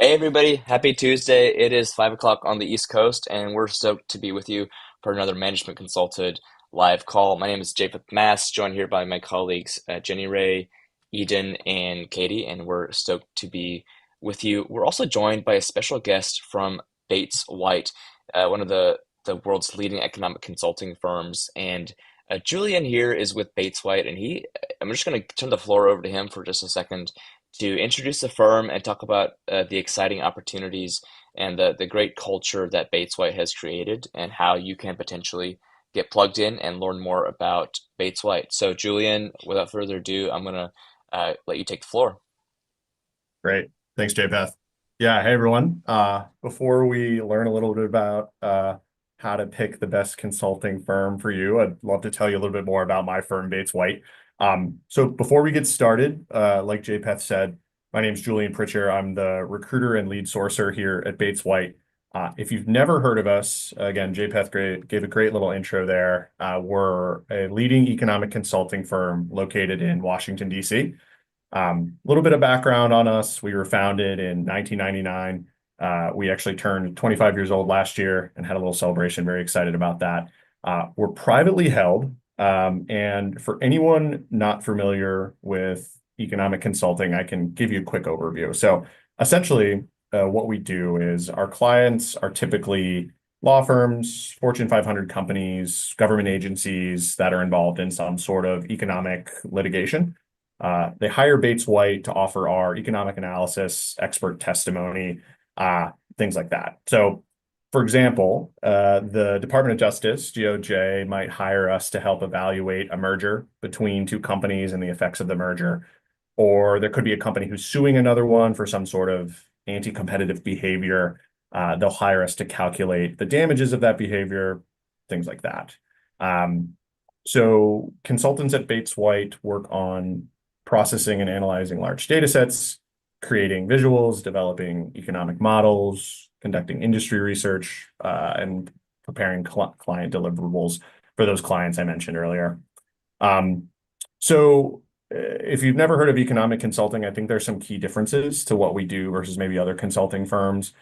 Hey everybody, happy Tuesday. It is 5 o'clock on the East Coast, and we're stoked to be with you for another Management Consulted live call. My name is Japheth Mass, joined here by my colleagues Jenny Ray, Eden, and Katie, and we're stoked to be with you. We're also joined by a special guest from Bates White, one of the world's leading economic consulting firms. And Julian here is with Bates White, and I'm just going to turn the floor over to him for just a second to introduce the firm and talk about the exciting opportunities and the great culture that Bates White has created and how you can potentially get plugged in and learn more about Bates White. So, Julian, without further ado, I'm going to let you take the floor. Great. Thanks, JPath. Yeah, hey everyone. Before we learn a little bit about how to pick the best consulting firm for you, I'd love to tell you a little bit more about my firm, Bates White. So before we get started, like JPath said, my name is Julian Pritchard. I'm the recruiter and lead sourcer here at Bates White. If you've never heard of us, again, JPath gave a great little intro there. We're a leading economic consulting firm located in Washington, D.C. A little bit of background on us. We were founded in 1999. We actually turned 25 years old last year and had a little celebration. Very excited about that. We're privately held. And for anyone not familiar with economic consulting, I can give you a quick overview. So essentially, what we do is our clients are typically law firms, Fortune 500 companies, government agencies that are involved in some sort of economic litigation. They hire Bates White to offer our economic analysis, expert testimony, things like that. So, for example, the Department of Justice, DOJ, might hire us to help evaluate a merger between two companies and the effects of the merger. Or there could be a company who's suing another one for some sort of anti-competitive behavior. They'll hire us to calculate the damages of that behavior, things like that. So consultants at Bates White work on processing and analyzing large data sets, creating visuals, developing economic models, conducting industry research, and preparing client deliverables for those clients I mentioned earlier. Um, so if you've never heard of economic consulting, I think there's some key differences to what we do versus maybe other consulting firms.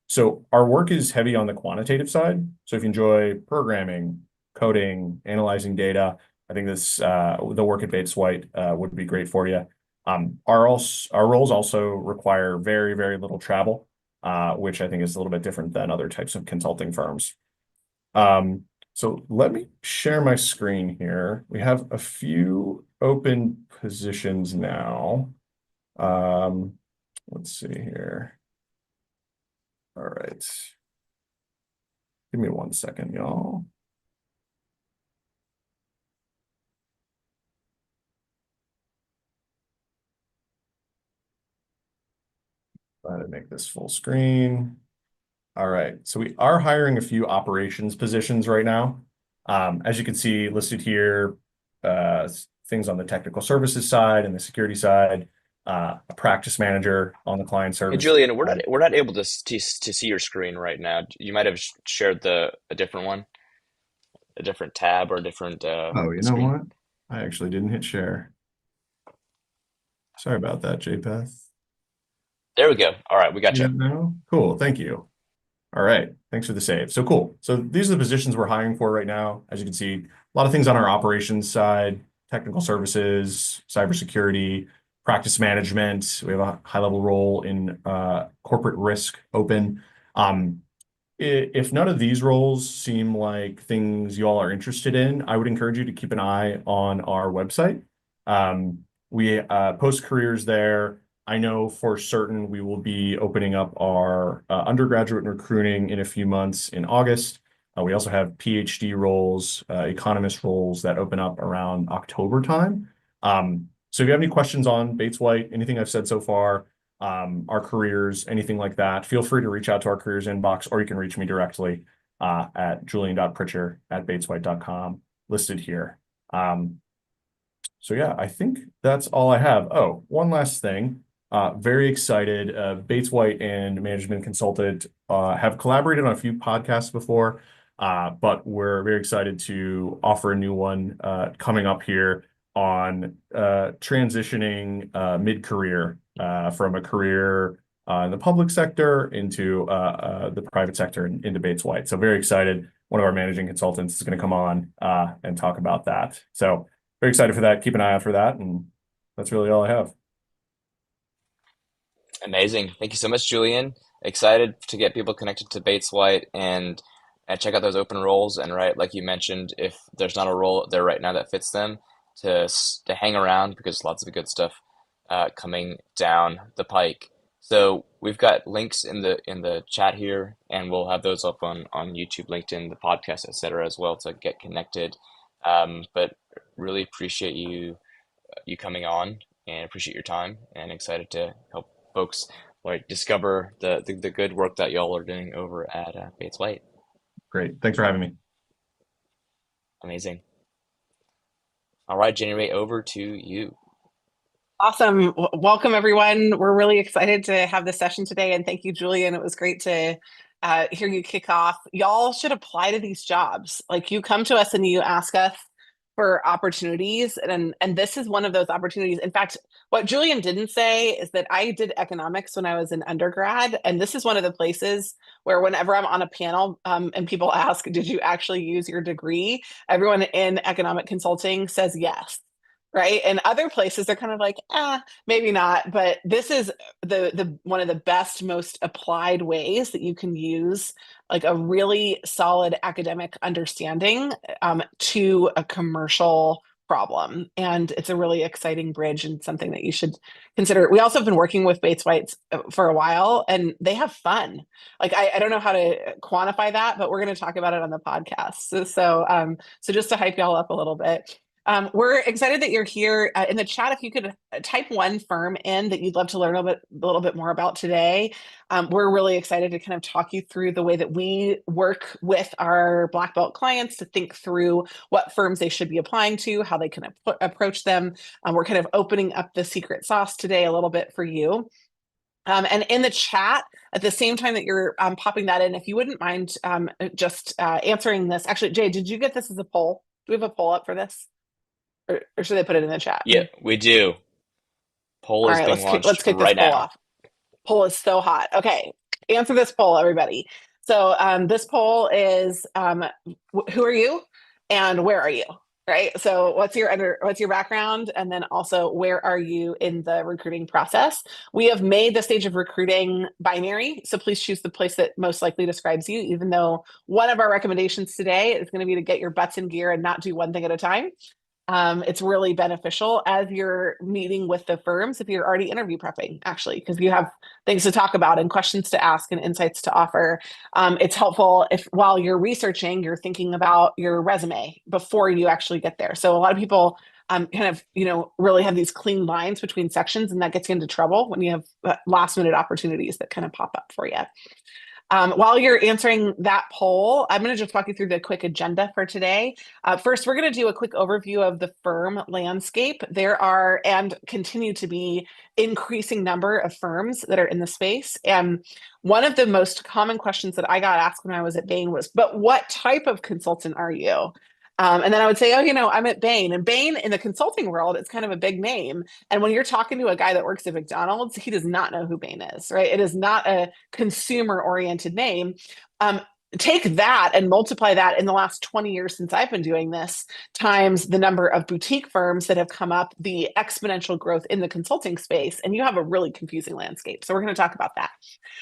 So our work is heavy on the quantitative side. So if you enjoy programming, coding, analyzing data, I think the work at Bates White would be great for you. Our roles also require very, very little travel, which I think is a little bit different than other types of consulting firms. So let me share my screen here. We have a few open positions now. Um, let's see here. All right. Give me 1 second, y'all. Try to make this full screen. All right. So we are hiring a few operations positions right now. As you can see listed here, things on the technical services side and the security side, a practice manager on the client Hey, services Julian, we're not side. we're not able to see your screen right now. You might have shared a different one, a different tab or a different Oh, you know screen. what? I actually didn't hit share. Sorry about that, JPath. There we go. All right, we got See you. that now? Cool. Thank you. All right. Thanks for the save. So cool. So these are the positions we're hiring for right now. As you can see, a lot of things on our operations side, technical services, cybersecurity, practice management. We have a high-level role in corporate risk open. Um, if none of these roles seem like things you all are interested in, I would encourage you to keep an eye on our website. We post careers there. I know for certain we will be opening up our undergraduate recruiting in a few months in August. We also have PhD roles, economist roles that open up around October time. So if you have any questions on Bates White, anything I've said so far, our careers, anything like that, feel free to reach out to our careers inbox, or you can reach me directly at julian.pritchard@bateswhite.com, listed here. So yeah, I think that's all I have. Oh, one last thing. Very excited. Bates White and Management Consultant have collaborated on a few podcasts before, but we're very excited to offer a new one coming up here on transitioning mid-career from a career in the public sector into the private sector into Bates White. So very excited. One of our managing consultants is going to come on and talk about that. So very excited for that. Keep an eye out for that. And that's really all I have. Amazing. Thank you so much, Julian. Excited to get people connected to Bates White and check out those open roles. And right, like you mentioned, if there's not a role there right now that fits them, to hang around because lots of good stuff coming down the pike. So we've got links in the chat here, and we'll have those up on YouTube, LinkedIn, the podcast, etc. as well to get connected. But really appreciate you coming on and appreciate your time and excited to help folks like discover the good work that y'all are doing over at Bates White. Great. Thanks for having me. Amazing. All right, January, over to you. Awesome. Welcome, everyone. We're really excited to have this session today. And thank you, Julian. It was great to hear you kick off. Y'all should apply to these jobs. Like you come to us and you ask us for opportunities. And this is one of those opportunities. In fact, what Julian didn't say is that I did economics when I was an undergrad. And this is one of the places where whenever I'm on a panel and people ask, did you actually use your degree? Everyone in economic consulting says yes. Right. And other places they're kind of like, maybe not. But this is the one of the best, most applied ways that you can use like a really solid academic understanding to a commercial problem. And it's a really exciting bridge and something that you should consider. We also have been working with Bates Whites for a while and they have fun. Like I don't know how to quantify that, but we're going to talk about it on the podcast. So just to hype y'all up a little bit. We're excited that you're here. In the chat, if you could type one firm in that you'd love to learn a little bit more about today. We're really excited to kind of talk you through the way that we work with our Black Belt clients to think through what firms they should be applying to, how they can approach them. We're kind of opening up the secret sauce today a little bit for you. And in the chat, at the same time that you're popping that in, if you wouldn't mind just answering this. Actually, Jay, did you get this as a poll? Do we have a poll up for this? Or should I put it in the chat? Yeah, we do. Poll All is right, being let's launched kick this right poll now. off. Poll is so hot. Okay, answer this poll, everybody. So this poll is who are you and where are you? Right. So what's your background, and then also where are you in the recruiting process? We have made the stage of recruiting binary, so please choose the place that most likely describes you. Even though one of our recommendations today is going to be to get your butts in gear and not do one thing at a time. It's really beneficial as you're meeting with the firms if you're already interview prepping, actually, because you have things to talk about and questions to ask and insights to offer. It's helpful if while you're researching, you're thinking about your resume before you actually get there. So a lot of people kind of, really have these clean lines between sections, and that gets you into trouble when you have last minute opportunities that kind of pop up for you. While you're answering that poll, I'm going to just walk you through the quick agenda for today. First, we're going to do a quick overview of the firm landscape. There are and continue to be increasing number of firms that are in the space. And one of the most common questions that I got asked when I was at Bain was, but what type of consultant are you? And then I would say, I'm at Bain. And Bain in the consulting world, it's kind of a big name. And when you're talking to a guy that works at McDonald's, he does not know who Bain is, right? It is not a consumer oriented name. Take that and multiply that in the last 20 years since I've been doing this times the number of boutique firms that have come up, the exponential growth in the consulting space, and you have a really confusing landscape. So we're going to talk about that.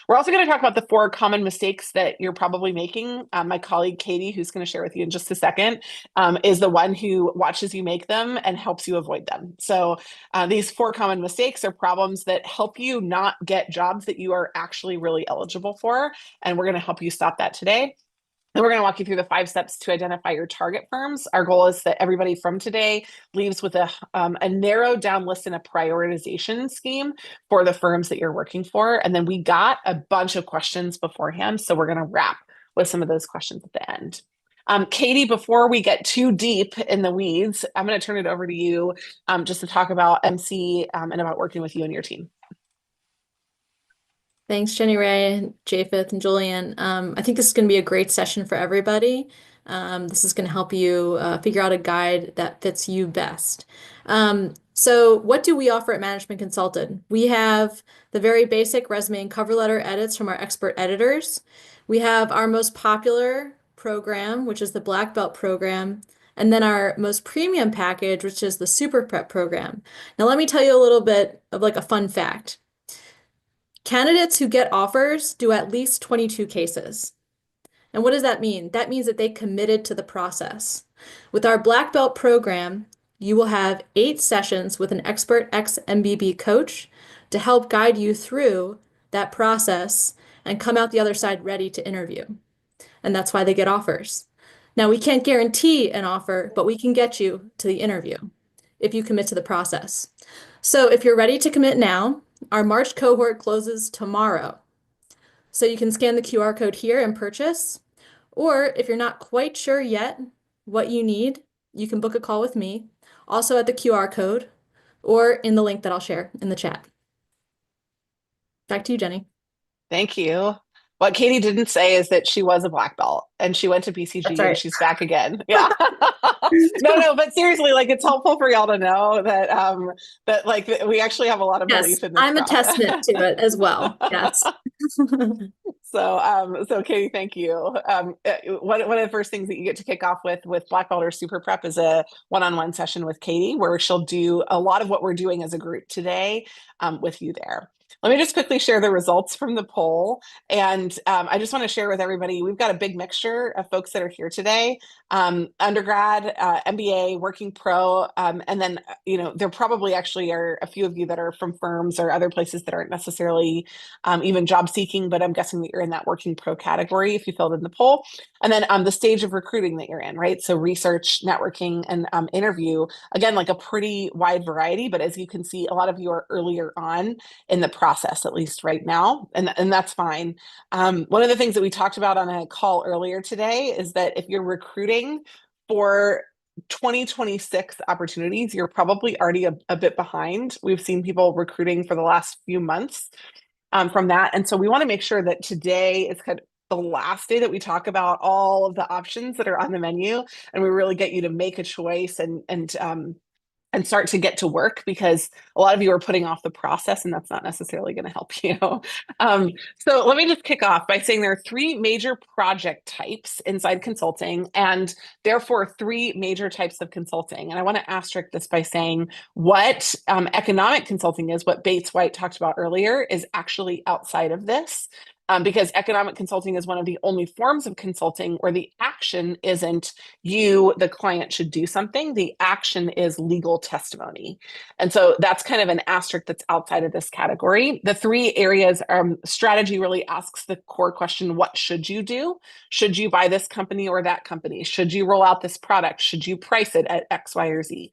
We're also going to talk about the 4 common mistakes that you're probably making. My colleague Katie, who's going to share with you in just a second, is the one who watches you make them and helps you avoid them. So these 4 common mistakes are problems that help you not get jobs that you are actually really eligible for. And we're going to help you stop that today. And we're going to walk you through the 5 steps to identify your target firms. Our goal is that everybody from today leaves with a narrowed down list and a prioritization scheme for the firms that you're working for. And then we got a bunch of questions beforehand. So we're going to wrap with some of those questions at the end. Katie, before we get too deep in the weeds, I'm going to turn it over to you just to talk about MC and about working with you and your team. Thanks, Jenny Ray, Japheth, and Julian. I think this is going to be a great session for everybody. This is going to help you figure out a guide that fits you best. So what do we offer at Management Consulted? We have the very basic resume and cover letter edits from our expert editors. We have our most popular program, which is the Black Belt program, and then our most premium package, which is the Super Prep program. Now, let me tell you a little bit of like a fun fact. Candidates who get offers do at least 22 cases. And what does that mean? That means that they committed to the process. With our Black Belt program, you will have 8 sessions with an expert ex-MBB coach to help guide you through that process and come out the other side ready to interview. And that's why they get offers. Now, we can't guarantee an offer, but we can get you to the interview if you commit to the process. So if you're ready to commit now, our March cohort closes tomorrow. So you can scan the QR code here and purchase. Or if you're not quite sure yet what you need, you can book a call with me, also at the QR code or in the link that I'll share in the chat. Back to you, Jenny. Thank you. What Katie didn't say is that she was a black belt and she went to That's BCG and right. she's back again. Yeah. No, but seriously, like it's helpful for y'all to know that that like we actually have a lot of Yes, belief in this I'm a process. testament to it as well. Yes. So Katie, thank you. One of the first things that you get to kick off with Black Belt or Super Prep is a one-on-one session with Katie, where she'll do a lot of what we're doing as a group today with you there. Let me just quickly share the results from the poll. And I just want to share with everybody, we've got a big mixture of folks that are here today. Undergrad, MBA, working pro, and then, there probably actually are a few of you that are from firms or other places that aren't necessarily even job seeking, but I'm guessing that you're in that working pro category if you filled in the poll. And then the stage of recruiting that you're in, right? So research, networking, and interview. Again, like a pretty wide variety, but as you can see, a lot of you are earlier on in the process, at least right now, and that's fine. One of the things that we talked about on a call earlier today is that if you're recruiting for 2026 opportunities, you're probably already a bit behind. We've seen people recruiting for the last few months from that. And so we want to make sure that today is kind of the last day that we talk about all of the options that are on the menu, and we really get you to make a choice and start to get to work, because a lot of you are putting off the process and that's not necessarily going to help you. So let me just kick off by saying there are 3 major project types inside consulting and therefore 3 major types of consulting. And I want to asterisk this by saying what economic consulting is, what Bates White talked about earlier, is actually outside of this. Because economic consulting is one of the only forms of consulting where the action isn't you, the client, should do something. The action is legal testimony. And so that's kind of an asterisk that's outside of this category. The 3 areas, strategy really asks the core question, what should you do? Should you buy this company or that company? Should you roll out this product? Should you price it at X, Y, or Z?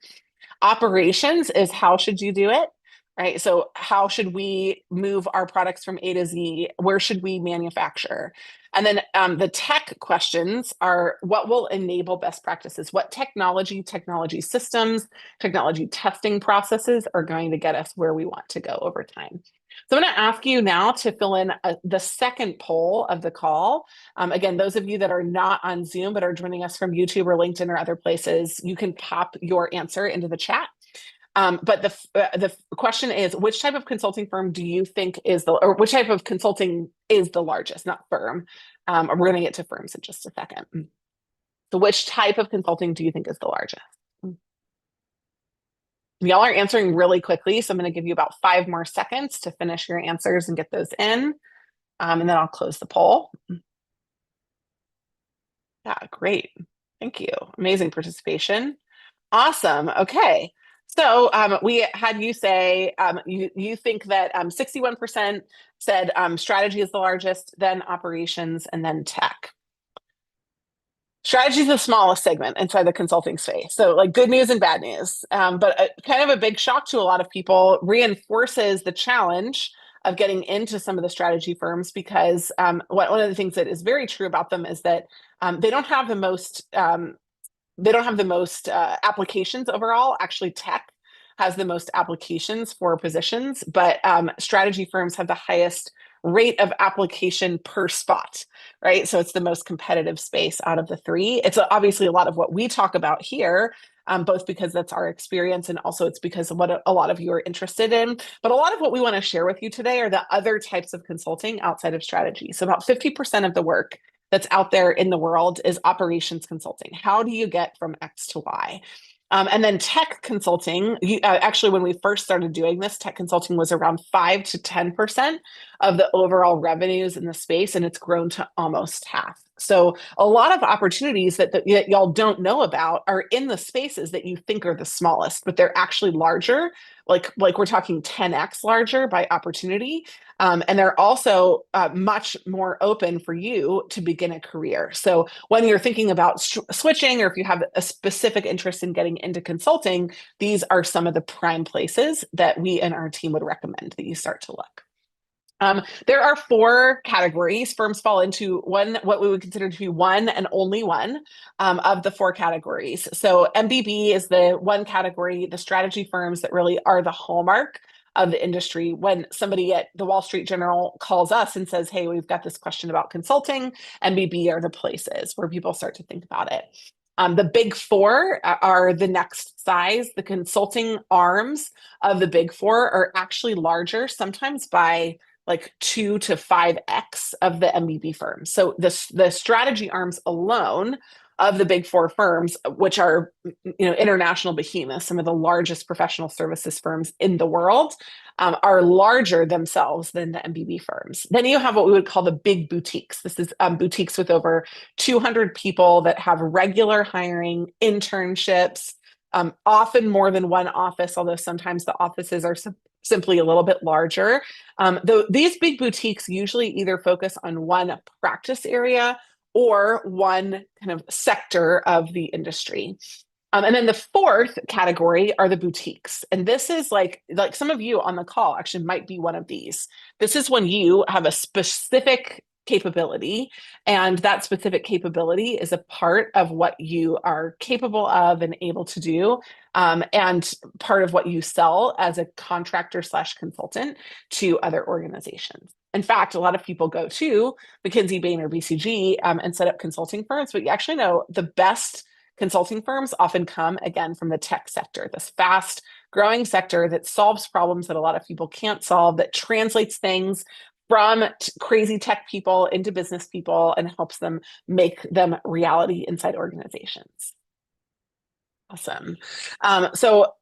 Operations is how should you do it? Right. So how should we move our products from A to Z? Where should we manufacture? And then the tech questions are what will enable best practices? What technology systems, technology testing processes are going to get us where we want to go over time? So I'm going to ask you now to fill in the second poll of the call. Again, those of you that are not on Zoom but are joining us from YouTube or LinkedIn or other places, you can pop your answer into the chat. But the question is, which type of consulting firm do you think or which type of consulting is the largest, not firm? We're going to get to firms in just a second. So which type of consulting do you think is the largest? Y'all are answering really quickly, so I'm going to give you about 5 more seconds to finish your answers and get those in. And then I'll close the poll. Yeah, great. Thank you. Amazing participation. Awesome. Okay. So we had you say you think that 61% said strategy is the largest, then operations, and then tech. Strategy is the smallest segment inside the consulting space. So like good news and bad news, but kind of a big shock to a lot of people, reinforces the challenge of getting into some of the strategy firms, because one of the things that is very true about them is that they don't have the most applications overall. Actually, tech has the most applications for positions, but strategy firms have the highest rate of application per spot, right? So it's the most competitive space out of the three. It's obviously a lot of what we talk about here, both because that's our experience and also it's because of what a lot of you are interested in. But a lot of what we want to share with you today are the other types of consulting outside of strategy. So about 50% of the work that's out there in the world is operations consulting. How do you get from X to Y? And then tech consulting, actually, when we first started doing this, tech consulting was around 5 to 10% of the overall revenues in the space, and it's grown to almost half. So a lot of opportunities that y'all don't know about are in the spaces that you think are the smallest, but they're actually larger. Like we're talking 10x larger by opportunity. And they're also much more open for you to begin a career. So when you're thinking about switching, or if you have a specific interest in getting into consulting, these are some of the prime places that we and our team would recommend that you start to look. There are 4 categories. Firms fall into what we would consider to be one and only one of the 4 categories. So MBB is the one category, the strategy firms that really are the hallmark of the industry. When somebody at the Wall Street Journal calls us and says, hey, we've got this question about consulting, MBB are the places where people start to think about it. The big 4 are the next size. The consulting arms of the big 4 are actually larger, sometimes by like 2 to 5x of the MBB firms. So the strategy arms alone of the big 4 firms, which are international behemoths, some of the largest professional services firms in the world, are larger themselves than the MBB firms. Then you have what we would call the big boutiques. This is boutiques with over 200 people that have regular hiring, internships, often more than one office, although sometimes the offices are simply a little bit larger. Though these big boutiques usually either focus on one practice area or one kind of sector of the industry. And then the 4th category are the boutiques. And this is like some of you on the call actually might be one of these. This is when you have a specific capability, and that specific capability is a part of what you are capable of and able to do, and part of what you sell as a contractor / consultant to other organizations. In fact, a lot of people go to McKinsey, Bain, or BCG and set up consulting firms, but you actually know the best consulting firms often come again from the tech sector, this fast growing sector that solves problems that a lot of people can't solve, that translates things from crazy tech people into business people and helps them make them reality inside organizations. Awesome. So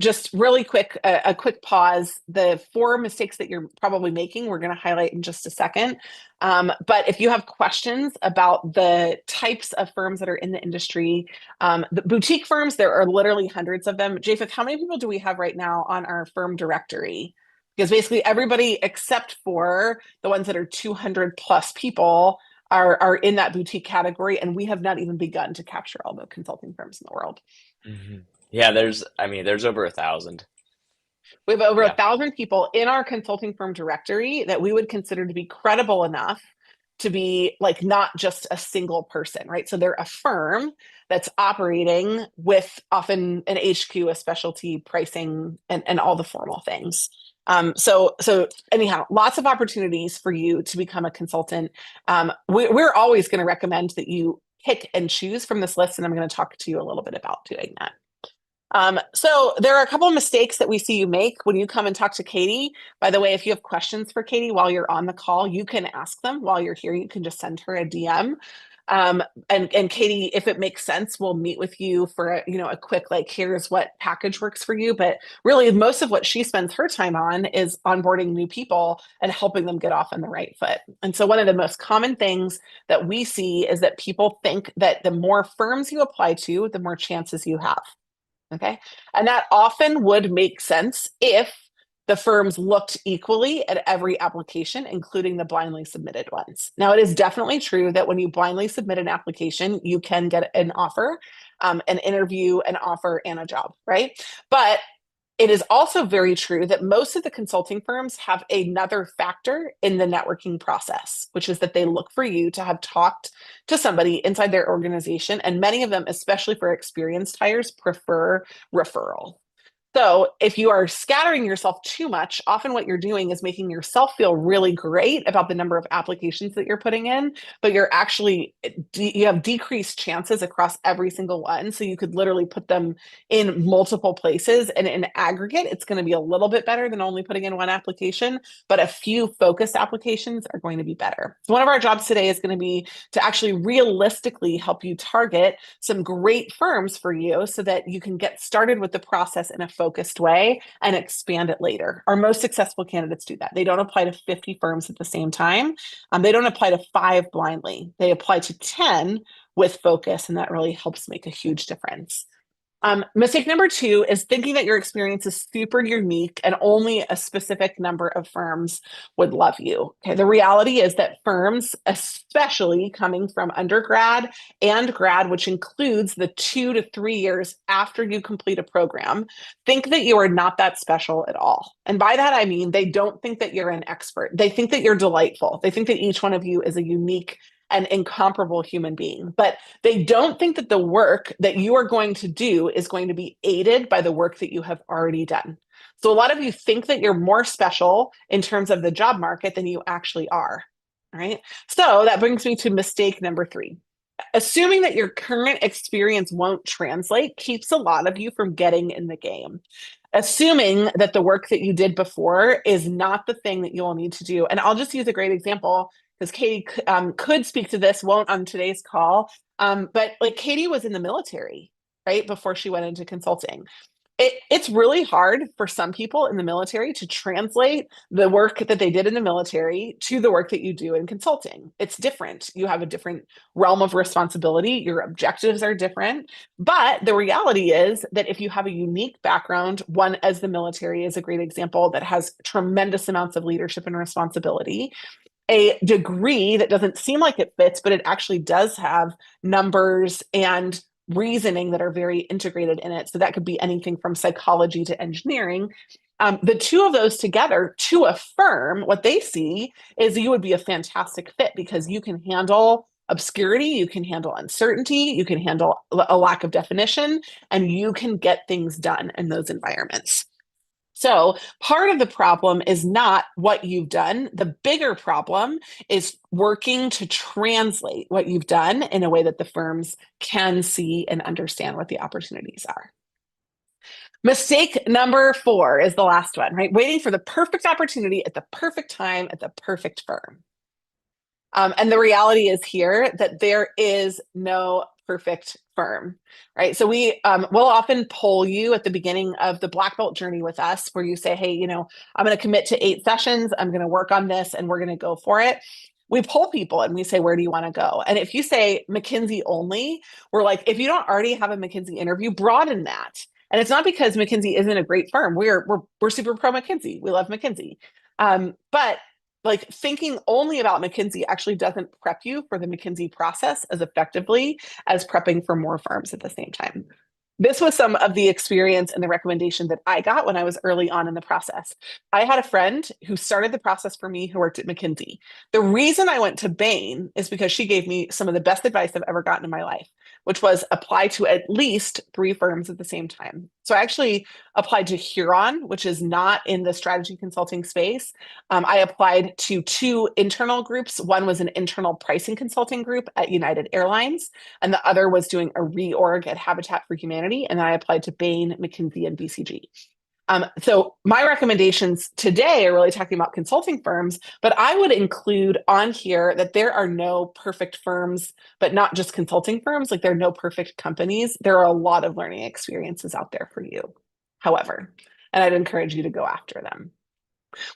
just really quick, a quick pause. The 4 mistakes that you're probably making, we're going to highlight in just a second. But if you have questions about the types of firms that are in the industry, the boutique firms, there are literally hundreds of them. Japheth, how many people do we have right now on our firm directory? Because basically everybody except for the ones that are 200 plus people are in that boutique category, and we have not even begun to capture all the consulting firms in the world. Mm-hmm. Yeah, there's over 1,000. We have over Yeah. 1,000 people in our consulting firm directory that we would consider to be credible enough to be like not just a single person, right? So they're a firm that's operating with often an HQ, a specialty, pricing, and all the formal things. So anyhow, lots of opportunities for you to become a consultant. We're always going to recommend that you pick and choose from this list, and I'm going to talk to you a little bit about doing that. So there are a couple of mistakes that we see you make when you come and talk to Katie. By the way, if you have questions for Katie while you're on the call, you can ask them while you're here. You can just send her a DM. And Katie, if it makes sense, we'll meet with you for a quick, like, here's what package works for you. But really, most of what she spends her time on is onboarding new people and helping them get off on the right foot. And so one of the most common things that we see is that people think that the more firms you apply to, the more chances you have. Okay. And that often would make sense if the firms looked equally at every application, including the blindly submitted ones. Now, it is definitely true that when you blindly submit an application, you can get an offer, an interview, an offer, and a job, right? But it is also very true that most of the consulting firms have another factor in the networking process, which is that they look for you to have talked to somebody inside their organization. And many of them, especially for experienced hires, prefer referral. So if you are scattering yourself too much, often what you're doing is making yourself feel really great about the number of applications that you're putting in, but you have decreased chances across every single one. So you could literally put them in multiple places, and in aggregate, it's going to be a little bit better than only putting in one application, but a few focused applications are going to be better. So one of our jobs today is going to be to actually realistically help you target some great firms for you so that you can get started with the process in a focused way and expand it later. Our most successful candidates do that. They don't apply to 50 firms at the same time. They don't apply to 5 blindly. They apply to 10 with focus, and that really helps make a huge difference. Mistake number 2 is thinking that your experience is super unique and only a specific number of firms would love you. Okay, the reality is that firms, especially coming from undergrad and grad, which includes the 2 to 3 years after you complete a program, think that you are not that special at all. And by that, I mean, they don't think that you're an expert. They think that you're delightful. They think that each one of you is a unique and incomparable human being, but they don't think that the work that you are going to do is going to be aided by the work that you have already done. So a lot of you think that you're more special in terms of the job market than you actually are, right? So that brings me to mistake number 3. Assuming that your current experience won't translate keeps a lot of you from getting in the game. Assuming that the work that you did before is not the thing that you'll need to do. And I'll just use a great example because Katie could speak to this, won't on today's call. But like Katie was in the military, right, before she went into consulting. It's really hard for some people in the military to translate the work that they did in the military to the work that you do in consulting. It's different. You have a different realm of responsibility. Your objectives are different. But the reality is that if you have a unique background, one as the military is a great example that has tremendous amounts of leadership and responsibility, a degree that doesn't seem like it fits, but it actually does have numbers and reasoning that are very integrated in it. So that could be anything from psychology to engineering. The two of those together to a firm, what they see is you would be a fantastic fit because you can handle obscurity, you can handle uncertainty, you can handle a lack of definition, and you can get things done in those environments. So part of the problem is not what you've done. The bigger problem is working to translate what you've done in a way that the firms can see and understand what the opportunities are. Mistake number 4 is the last one, right? Waiting for the perfect opportunity at the perfect time at the perfect firm. And the reality is here that there is no perfect firm, right? So we will often poll you at the beginning of the black belt journey with us, where you say, hey, I'm going to commit to 8 sessions. I'm going to work on this and we're going to go for it. We poll people and we say, where do you want to go? And if you say McKinsey only, we're like, if you don't already have a McKinsey interview, broaden that. And it's not because McKinsey isn't a great firm. We're super pro McKinsey. We love McKinsey. But like thinking only about McKinsey actually doesn't prep you for the McKinsey process as effectively as prepping for more firms at the same time. This was some of the experience and the recommendation that I got when I was early on in the process. I had a friend who started the process for me who worked at McKinsey. The reason I went to Bain is because she gave me some of the best advice I've ever gotten in my life, which was apply to at least 3 firms at the same time. So I actually applied to Huron, which is not in the strategy consulting space. I applied to 2 internal groups. One was an internal pricing consulting group at United Airlines, and the other was doing a reorg at Habitat for Humanity. And then I applied to Bain, McKinsey, and BCG. So my recommendations today are really talking about consulting firms, but I would include on here that there are no perfect firms, but not just consulting firms. Like there are no perfect companies. There are a lot of learning experiences out there for you, however, and I'd encourage you to go after them.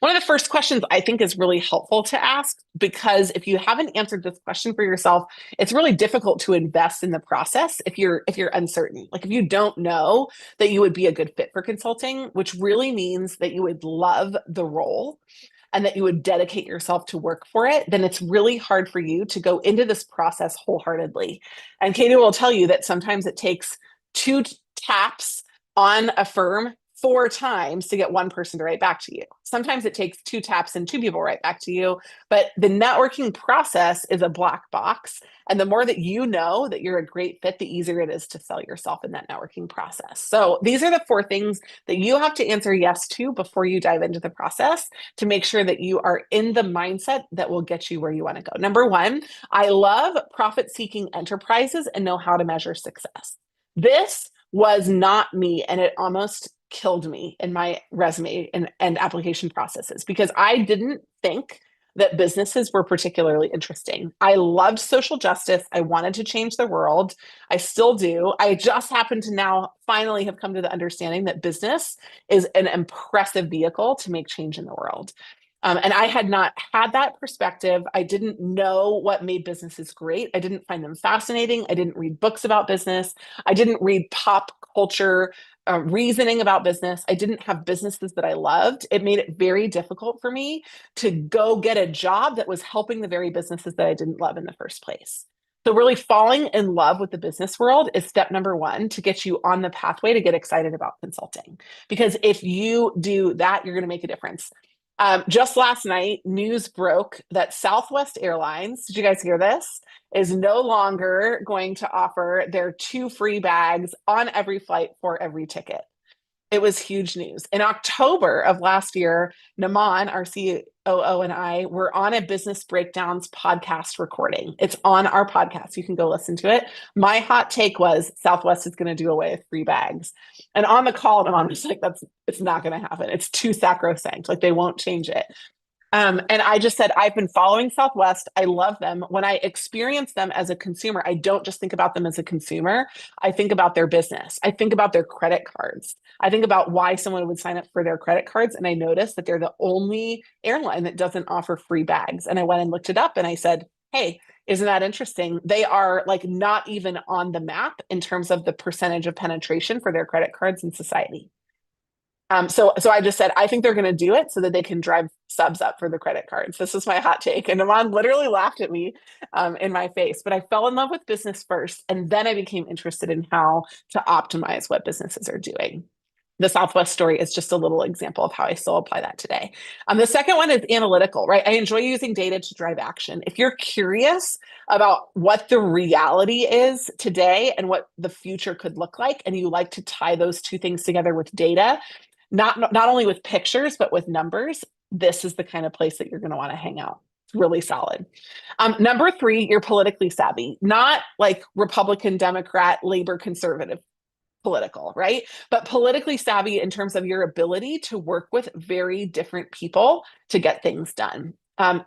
One of the first questions I think is really helpful to ask, because if you haven't answered this question for yourself, it's really difficult to invest in the process if you're uncertain. Like if you don't know that you would be a good fit for consulting, which really means that you would love the role and that you would dedicate yourself to work for it, then it's really hard for you to go into this process wholeheartedly. And Katie will tell you that sometimes it takes 2 taps on a firm 4 times to get one person to write back to you. Sometimes it takes 2 taps and 2 people write back to you, but the networking process is a black box. And the more that you know that you're a great fit, the easier it is to sell yourself in that networking process. So these are the 4 things that you have to answer yes to before you dive into the process to make sure that you are in the mindset that will get you where you want to go. Number 1, I love profit-seeking enterprises and know how to measure success. This was not me, and it almost killed me in my resume and application processes because I didn't think that businesses were particularly interesting. I loved social justice. I wanted to change the world. I still do. I just happen to now finally have come to the understanding that business is an impressive vehicle to make change in the world. And I had not had that perspective. I didn't know what made businesses great. I didn't find them fascinating. I didn't read books about business. I didn't read pop culture reasoning about business. I didn't have businesses that I loved. It made it very difficult for me to go get a job that was helping the very businesses that I didn't love in the first place. So really falling in love with the business world is step number 1 to get you on the pathway to get excited about consulting. Because if you do that, you're going to make a difference. Just last night, news broke that Southwest Airlines, did you guys hear this? Is no longer going to offer their 2 free bags on every flight for every ticket. It was huge news. In October of last year, Naman, our COO, and I were on a Business Breakdowns podcast recording. It's on our podcast. You can go listen to it. My hot take was Southwest is going to do away with free bags. And on the call, Naman was like, it's not going to happen. It's too sacrosanct. Like they won't change it. And I just said, I've been following Southwest. I love them. When I experience them as a consumer, I don't just think about them as a consumer. I think about their business. I think about their credit cards. I think about why someone would sign up for their credit cards. And I noticed that they're the only airline that doesn't offer free bags. And I went and looked it up and I said, hey, isn't that interesting? They are like not even on the map in terms of the percentage of penetration for their credit cards in society. So I just said, I think they're going to do it so that they can drive subs up for the credit cards. This is my hot take. And Naman literally laughed at me in my face, but I fell in love with business first. And then I became interested in how to optimize what businesses are doing. The Southwest story is just a little example of how I still apply that today. The second one is analytical, right? I enjoy using data to drive action. If you're curious about what the reality is today and what the future could look like, and you like to tie those 2 things together with data, not only with pictures, but with numbers, this is the kind of place that you're going to want to hang out. It's really solid. Number 3, you're politically savvy, not like Republican, Democrat, Labor, conservative political, right? But politically savvy in terms of your ability to work with very different people to get things done.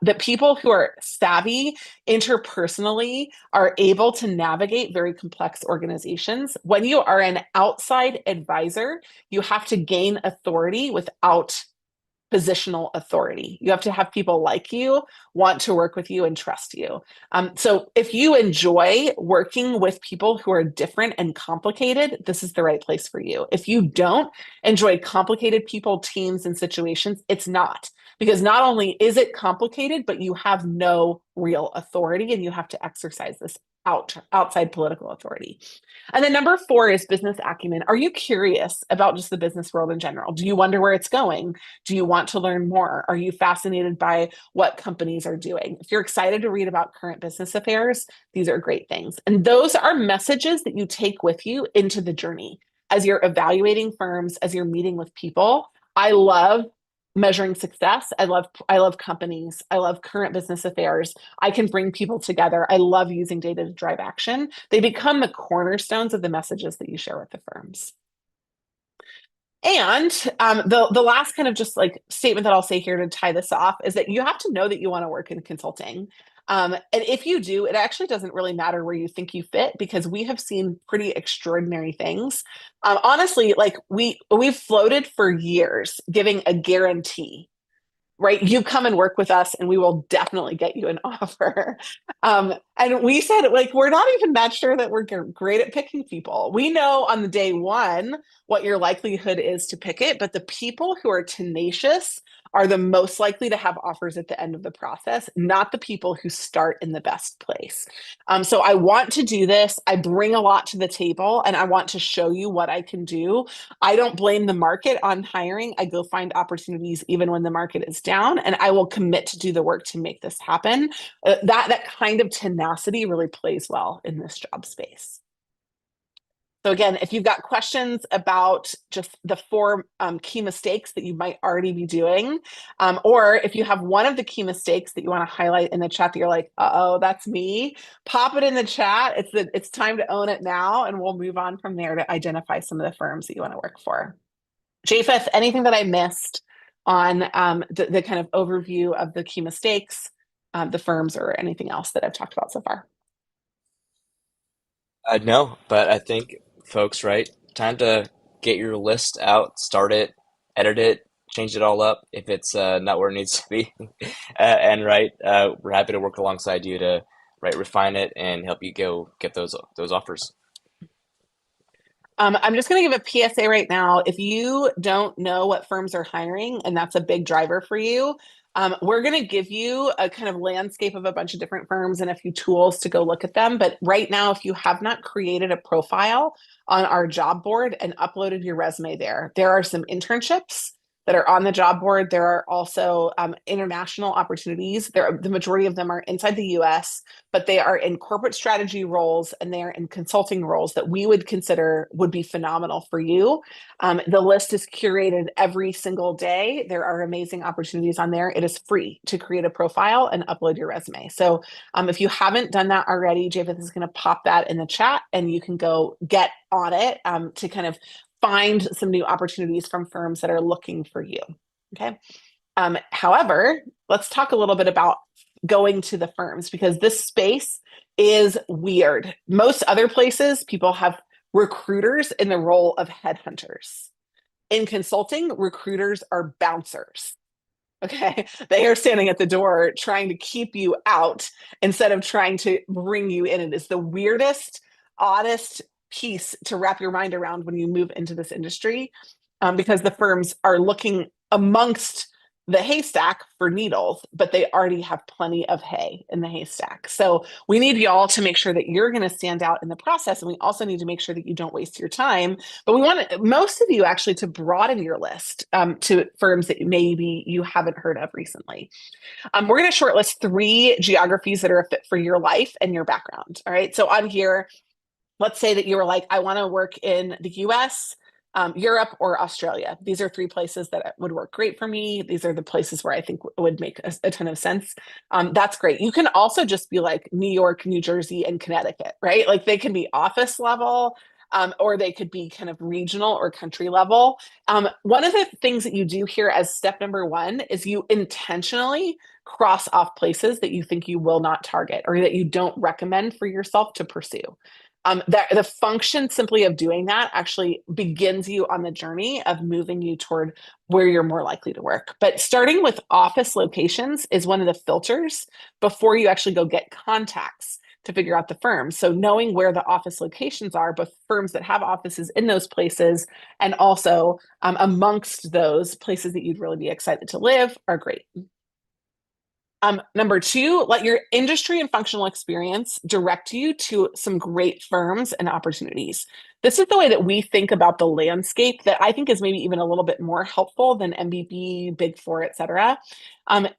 The people who are savvy interpersonally are able to navigate very complex organizations. When you are an outside advisor, you have to gain authority without positional authority. You have to have people like you, want to work with you, and trust you. So if you enjoy working with people who are different and complicated, this is the right place for you. If you don't enjoy complicated people, teams, and situations, it's not. Because not only is it complicated, but you have no real authority and you have to exercise this outside political authority. And then number 4 is business acumen. Are you curious about just the business world in general? Do you wonder where it's going? Do you want to learn more? Are you fascinated by what companies are doing? If you're excited to read about current business affairs, these are great things. And those are messages that you take with you into the journey as you're evaluating firms, as you're meeting with people. I love measuring success. I love companies. I love current business affairs. I can bring people together. I love using data to drive action. They become the cornerstones of the messages that you share with the firms. And the last kind of just like statement that I'll say here to tie this off is that you have to know that you want to work in consulting. And if you do, it actually doesn't really matter where you think you fit because we have seen pretty extraordinary things. Honestly, like we've floated for years giving a guarantee, right? You come and work with us and we will definitely get you an offer. And we said, like, we're not even that sure that we're great at picking people. We know on the day 1 what your likelihood is to pick it, but the people who are tenacious are the most likely to have offers at the end of the process, not the people who start in the best place. So I want to do this. I bring a lot to the table and I want to show you what I can do. I don't blame the market on hiring. I go find opportunities even when the market is down, and I will commit to do the work to make this happen. That kind of tenacity really plays well in this job space. So again, if you've got questions about just the four key mistakes that you might already be doing, or if you have one of the key mistakes that you want to highlight in the chat that you're like, uh-oh, that's me, pop it in the chat. It's time to own it now, and we'll move on from there to identify some of the firms that you want to work for. Japheth, anything that I missed on the kind of overview of the key mistakes, the firms, or anything else that I've talked about so far? No, but I think folks, right? Time to get your list out, start it, edit it, change it all up if it's not where it needs to be. And right, we're happy to work alongside you to refine it and help you go get those offers. I'm just going to give a PSA right now. If you don't know what firms are hiring, and that's a big driver for you, we're going to give you a kind of landscape of a bunch of different firms and a few tools to go look at them. But right now, if you have not created a profile on our job board and uploaded your resume there are some internships that are on the job board. There are also international opportunities. The majority of them are inside the US, but they are in corporate strategy roles and they are in consulting roles that we would consider would be phenomenal for you. The list is curated every single day. There are amazing opportunities on there. It is free to create a profile and upload your resume. So if you haven't done that already, Japheth is going to pop that in the chat and you can go get on it to kind of find some new opportunities from firms that are looking for you. Okay. However, let's talk a little bit about going to the firms because this space is weird. Most other places, people have recruiters in the role of headhunters. In consulting, recruiters are bouncers. Okay. They are standing at the door trying to keep you out instead of trying to bring you in. It is the weirdest, oddest piece to wrap your mind around when you move into this industry because the firms are looking amongst the haystack for needles, but they already have plenty of hay in the haystack. So we need y'all to make sure that you're going to stand out in the process. And we also need to make sure that you don't waste your time. But we want most of you actually to broaden your list to firms that maybe you haven't heard of recently. We're going to shortlist 3 geographies that are a fit for your life and your background. All right. So on here, let's say that you were like, I want to work in the US, Europe, or Australia. These are 3 places that would work great for me. These are the places where I think would make a ton of sense. That's great. You can also just be like New York, New Jersey, and Connecticut, right? Like they can be office level. Or they could be kind of regional or country level. One of the things that you do here as step number 1 is you intentionally cross off places that you think you will not target or that you don't recommend for yourself to pursue. That the function simply of doing that actually begins you on the journey of moving you toward where you're more likely to work. But starting with office locations is one of the filters before you actually go get contacts to figure out the firms. So knowing where the office locations are, both firms that have offices in those places and also amongst those places that you'd really be excited to live are great. Number 2, let your industry and functional experience direct you to some great firms and opportunities. This is the way that we think about the landscape that I think is maybe even a little bit more helpful than MBB, Big Four, et cetera,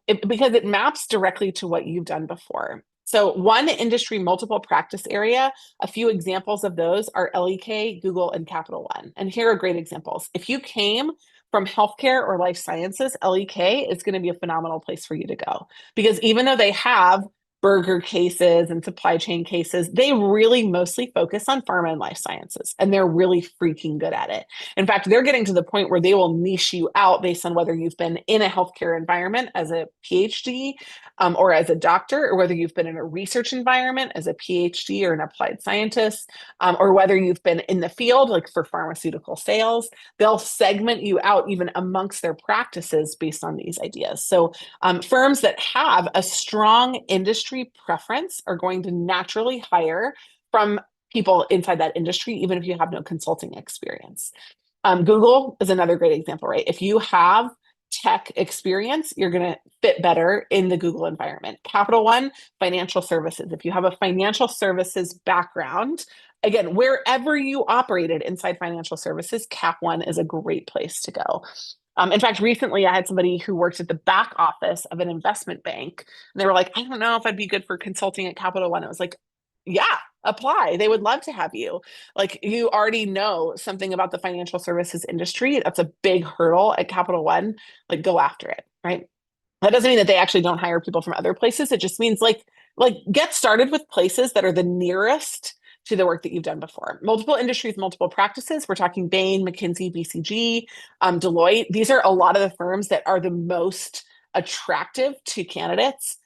because it maps directly to what you've done before. So one industry, multiple practice area, a few examples of those are LEK, Google, and Capital One. And here are great examples. If you came from healthcare or life sciences, LEK is going to be a phenomenal place for you to go. Because even though they have burger cases and supply chain cases, they really mostly focus on pharma and life sciences, and they're really freaking good at it. In fact, they're getting to the point where they will niche you out based on whether you've been in a healthcare environment as a PhD or as a doctor, or whether you've been in a research environment as a PhD or an applied scientist, or whether you've been in the field, like for pharmaceutical sales. They'll segment you out even amongst their practices based on these ideas. So firms that have a strong industry preference are going to naturally hire from people inside that industry, even if you have no consulting experience. Google is another great example, right? If you have tech experience, you're going to fit better in the Google environment. Capital One, financial services. If you have a financial services background, again, wherever you operated inside financial services, Cap One is a great place to go. In fact, recently I had somebody who worked at the back office of an investment bank, and they were like, I don't know if I'd be good for consulting at Capital One. I was like, yeah, apply. They would love to have you. Like, you already know something about the financial services industry. That's a big hurdle at Capital One. Like, go after it, right? That doesn't mean that they actually don't hire people from other places. It just means like get started with places that are the nearest to the work that you've done before. Multiple industries, multiple practices. We're talking Bain, McKinsey, BCG, Deloitte. These are a lot of the firms that are the most attractive to candidates.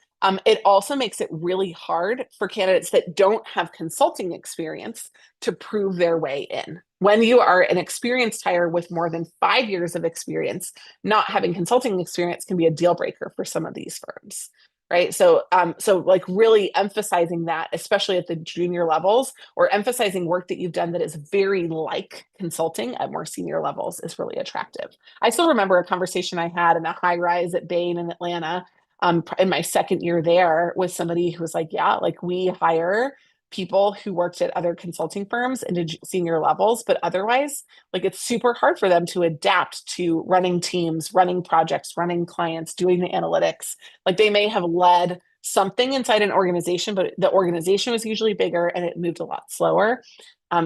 It also makes it really hard for candidates that don't have consulting experience to prove their way in. When you are an experienced hire with more than 5 years of experience, not having consulting experience can be a deal breaker for some of these firms, right? So like really emphasizing that, especially at the junior levels, or emphasizing work that you've done that is very like consulting at more senior levels, is really attractive. I still remember a conversation I had in a high rise at Bain in Atlanta, in my second year there, with somebody who was like, yeah, like we hire people who worked at other consulting firms into senior levels, but otherwise, like, it's super hard for them to adapt to running teams, running projects, running clients, doing the analytics. Like, they may have led something inside an organization, but the organization was usually bigger and it moved a lot slower.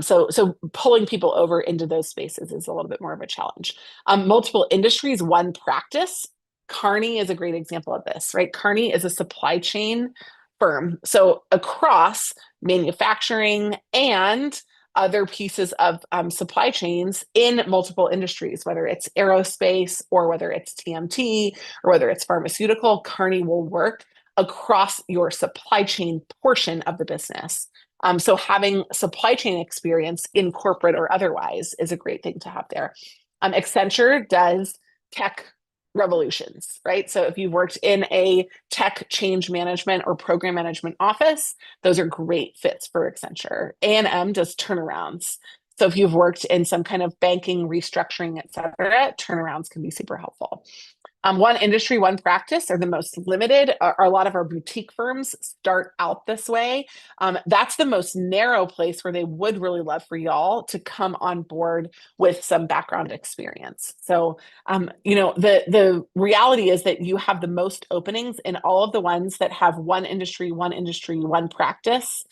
So pulling people over into those spaces is a little bit more of a challenge. Multiple industries, one practice. Kearney is a great example of this, right? Kearney is a supply chain firm. So across manufacturing and other pieces of supply chains in multiple industries, whether it's aerospace or whether it's TMT or whether it's pharmaceutical, Kearney will work across your supply chain portion of the business. So having supply chain experience in corporate or otherwise is a great thing to have there. Accenture does tech revolutions, right? So if you've worked in a tech change management or program management office, those are great fits for Accenture. A&M does turnarounds. So if you've worked in some kind of banking, restructuring, et cetera, turnarounds can be super helpful. One industry, one practice are the most limited. A lot of our boutique firms start out this way. That's the most narrow place where they would really love for y'all to come on board with some background experience. So, the reality is that you have the most openings in all of the ones that have one industry, one practice.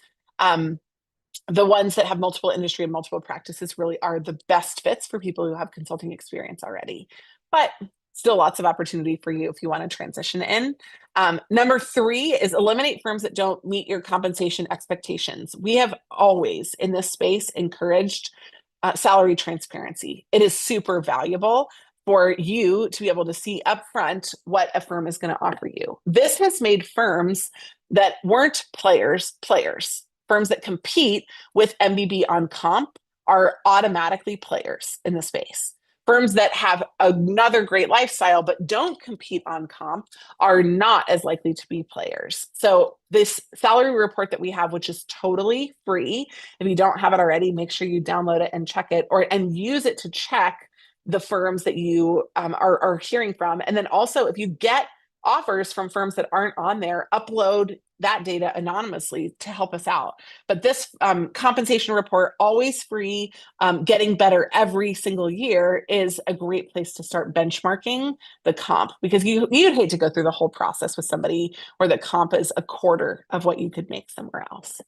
The ones that have multiple industry and multiple practices really are the best fits for people who have consulting experience already. But still lots of opportunity for you if you want to transition in. Number 3 is eliminate firms that don't meet your compensation expectations. We have always in this space encouraged salary transparency. It is super valuable for you to be able to see upfront what a firm is going to offer you. This has made firms that weren't players. Firms that compete with MBB on comp are automatically players in the space. Firms that have another great lifestyle but don't compete on comp are not as likely to be players. So this salary report that we have, which is totally free, if you don't have it already, make sure you download it and check it, and use it to check the firms that you are hearing from. And then also, if you get offers from firms that aren't on there, upload that data anonymously to help us out. But this compensation report, always free, getting better every single year, is a great place to start benchmarking the comp, because you'd hate to go through the whole process with somebody where the comp is a quarter of what you could make somewhere else.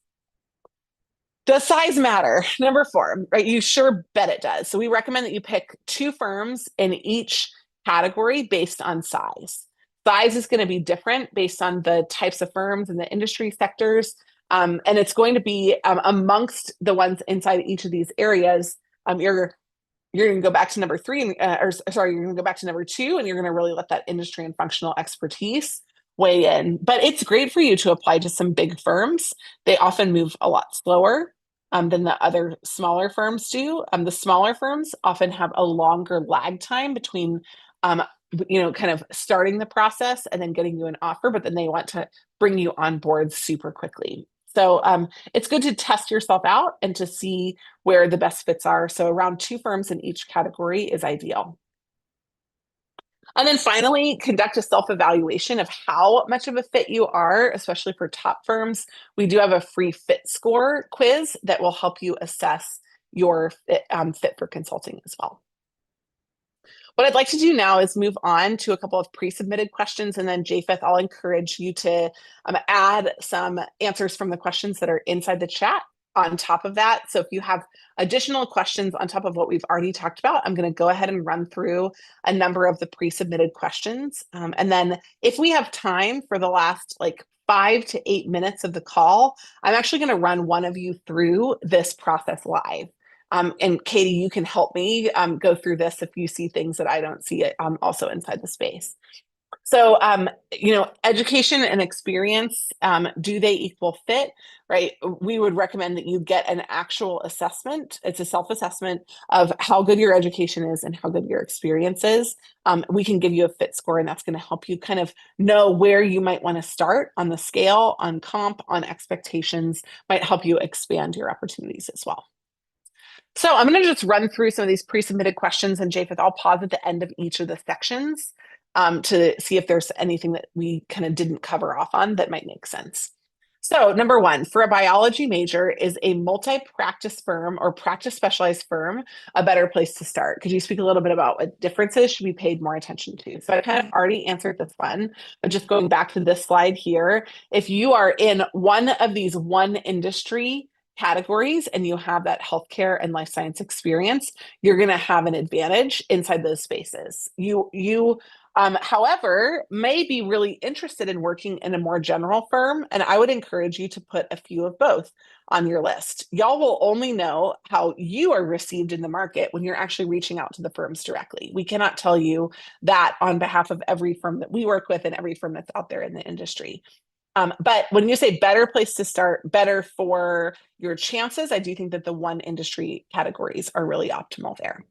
Does size matter? Number 4, right? You sure bet it does. So we recommend that you pick 2 firms in each category based on size. Size is going to be different based on the types of firms and the industry sectors. And it's going to be amongst the ones inside each of these areas. You're going to go back to number 3, you're going to go back to number 2, and you're going to really let that industry and functional expertise weigh in. But it's great for you to apply to some big firms. They often move a lot slower than the other smaller firms do. The smaller firms often have a longer lag time between kind of starting the process and then getting you an offer, but then they want to bring you on board super quickly. So it's good to test yourself out and to see where the best fits are. So around 2 firms in each category is ideal. And then finally, conduct a self-evaluation of how much of a fit you are, especially for top firms. We do have a free fit score quiz that will help you assess your fit for consulting as well. What I'd like to do now is move on to a couple of pre-submitted questions, and then Japheth, I'll encourage you to add some answers from the questions that are inside the chat on top of that. So if you have additional questions on top of what we've already talked about, I'm going to go ahead and run through a number of the pre-submitted questions. And then if we have time for the last like 5 to 8 minutes of the call, I'm actually going to run one of you through this process live. And Katie, you can help me go through this if you see things that I don't see it also inside the space. So, education and experience, do they equal fit, right? We would recommend that you get an actual assessment. It's a self-assessment of how good your education is and how good your experience is. We can give you a fit score, and that's going to help you kind of know where you might want to start on the scale, on comp, on expectations, might help you expand your opportunities as well. So I'm going to just run through some of these pre-submitted questions, and Japheth, I'll pause at the end of each of the sections to see if there's anything that we kind of didn't cover off on that might make sense. So number one, for a biology major, is a multi-practice firm or practice specialized firm a better place to start? Could you speak a little bit about what differences should be paid more attention to? So I kind of already answered this one, but just going back to this slide here, if you are in one of these one industry categories and you have that healthcare and life science experience, you're going to have an advantage inside those spaces. However, may be really interested in working in a more general firm, and I would encourage you to put a few of both on your list. Y'all will only know how you are received in the market when you're actually reaching out to the firms directly. We cannot tell you that on behalf of every firm that we work with and every firm that's out there in the industry. But when you say better place to start, better for your chances, I do think that the one industry categories are really optimal there.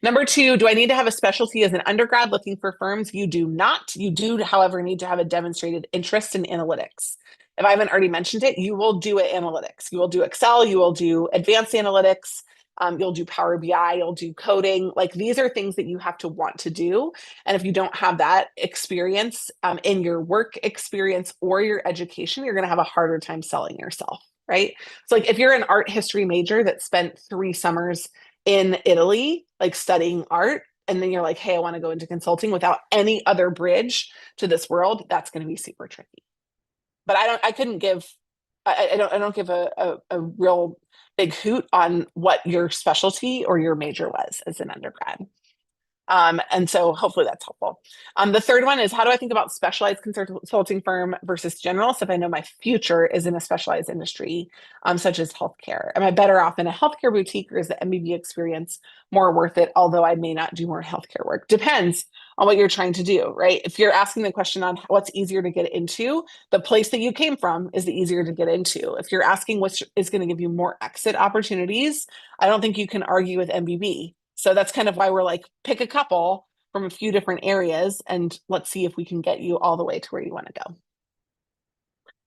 Number two, do I need to have a specialty as an undergrad looking for firms? You do not. You do, however, need to have a demonstrated interest in analytics. If I haven't already mentioned it, you will do analytics. You will do Excel, you will do advanced analytics, you'll do Power BI, you'll do coding. Like these are things that you have to want to do. And if you don't have that experience in your work experience or your education, you're going to have a harder time selling yourself, right? So like if you're an art history major that spent 3 summers in Italy, like studying art, and then you're like, hey, I want to go into consulting without any other bridge to this world, that's going to be super tricky. But I don't give a real big hoot on what your specialty or your major was as an undergrad. And so hopefully that's helpful. The third one is, how do I think about specialized consulting firm versus generalist if I know my future is in a specialized industry, such as healthcare? Am I better off in a healthcare boutique, or is the MBB experience more worth it, although I may not do more healthcare work? Depends on what you're trying to do, right? If you're asking the question on what's easier to get into, the place that you came from is the easier to get into. If you're asking which is going to give you more exit opportunities, I don't think you can argue with MBB. So that's kind of why we're like, pick a couple from a few different areas and let's see if we can get you all the way to where you want to go.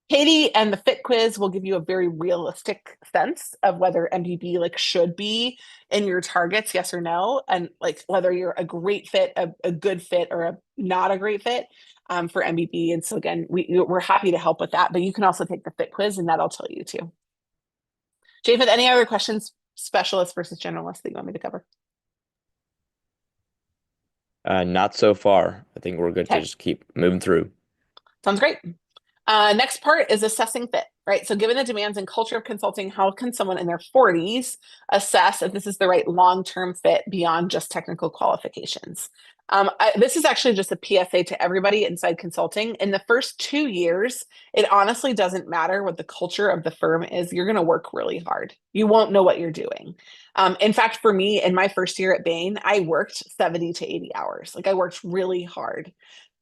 Katie and the fit quiz will give you a very realistic sense of whether MBB like should be in your targets, yes or no, and like whether you're a great fit, a good fit, or a not a great fit for MBB. And so again, we're happy to help with that, but you can also take the fit quiz and that'll tell you too. Japheth, any other questions, specialist versus generalist, that you want me to cover? Not so far. I think we're good to just keep moving through. Sounds great. Next part is assessing fit, right? So given the demands and culture of consulting, how can someone in their 40s assess if this is the right long-term fit beyond just technical qualifications? This is actually just a PSA to everybody inside consulting. In the first 2 years, it honestly doesn't matter what the culture of the firm is. You're going to work really hard. You won't know what you're doing. In fact, for me, in my first year at Bain, I worked 70 to 80 hours. Like I worked really hard.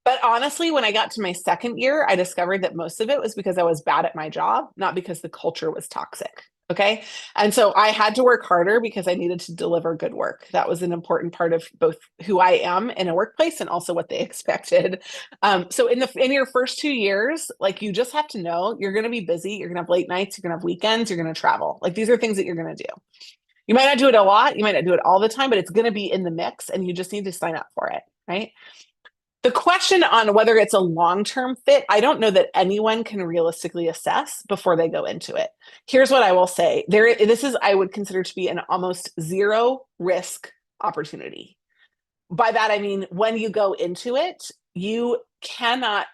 But honestly, when I got to my second year, I discovered that most of it was because I was bad at my job, not because the culture was toxic. Okay. And so I had to work harder because I needed to deliver good work. That was an important part of both who I am in a workplace and also what they expected. So in your first 2 years, like you just have to know you're going to be busy. You're going to have late nights. You're going to have weekends. You're going to travel. Like these are things that you're going to do. You might not do it a lot, you might not do it all the time, but it's going to be in the mix and you just need to sign up for it, right? The question on whether it's a long-term fit, I don't know that anyone can realistically assess before they go into it. Here's what I will say. This is, I would consider to be an almost zero risk opportunity. By that, I mean, when you go into it, you cannot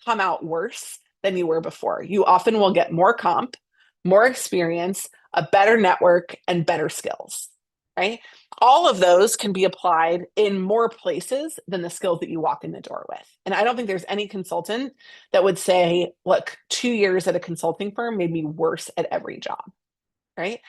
come out worse than you were before. You often will get more comp, more experience, a better network, and better skills, right? All of those can be applied in more places than the skills that you walk in the door with. And I don't think there's any consultant that would say, look, 2 years at a consulting firm made me worse at every job, right?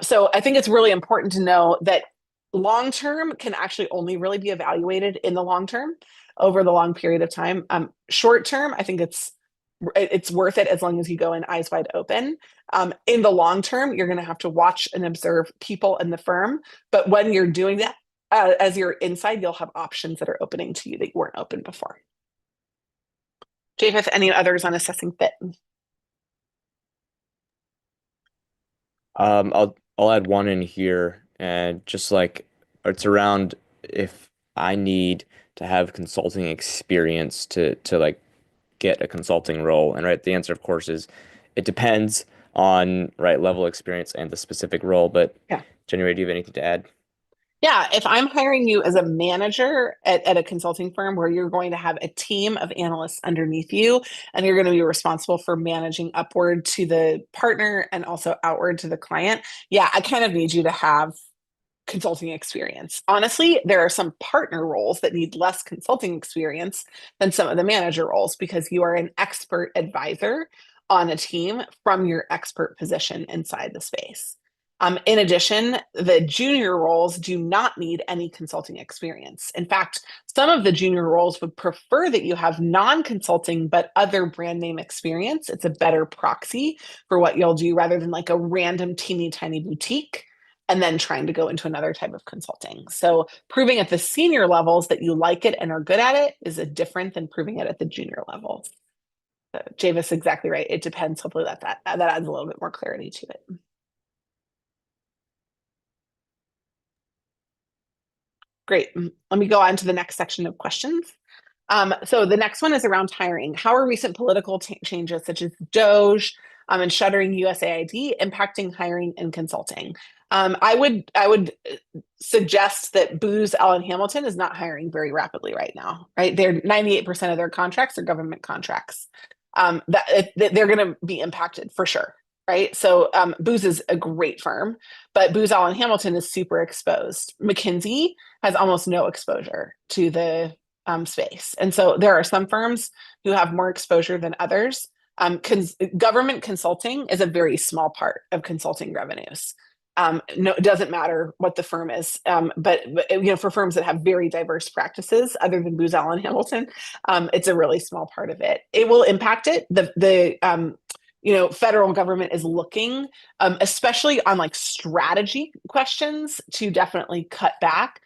So I think it's really important to know that long term can actually only really be evaluated in the long term over the long period of time. Short term, I think it's worth it as long as you go in eyes wide open. In the long term, you're going to have to watch and observe people in the firm. But when you're doing that, as you're inside, you'll have options that are opening to you that you weren't open before. Japheth, any others on assessing fit? I'll add one in here, and just like it's around if I need to have consulting experience to like get a consulting role. And right, the answer of course is it depends on right level of experience and the specific role. But Yeah. Jenny Ray, do you have anything to add? Yeah, if I'm hiring you as a manager at a consulting firm where you're going to have a team of analysts underneath you, and you're going to be responsible for managing upward to the partner and also outward to the client, yeah, I kind of need you to have consulting experience. Honestly, there are some partner roles that need less consulting experience than some of the manager roles because you are an expert advisor on a team from your expert position inside the space. In addition, the junior roles do not need any consulting experience. In fact, some of the junior roles would prefer that you have non-consulting but other brand name experience. It's a better proxy for what you'll do rather than like a random teeny tiny boutique and then trying to go into another type of consulting. So proving at the senior levels that you like it and are good at it is different than proving it at the junior levels. So Javis, exactly right. It depends. Hopefully that adds a little bit more clarity to it. Great. Let me go on to the next section of questions. So the next one is around hiring. How are recent political changes such as DOGE and shuttering USAID impacting hiring and consulting? I would suggest that Booz Allen Hamilton is not hiring very rapidly right now, right? They're 98% of their contracts are government contracts. They're going to be impacted for sure, right? So Booz is a great firm, but Booz Allen Hamilton is super exposed. McKinsey has almost no exposure to the space. And so there are some firms who have more exposure than others. Government consulting is a very small part of consulting revenues. No, it doesn't matter what the firm is, but for firms that have very diverse practices, other than Booz Allen Hamilton, it's a really small part of it. It will impact it. The federal government is looking, especially on like strategy questions, to definitely cut back.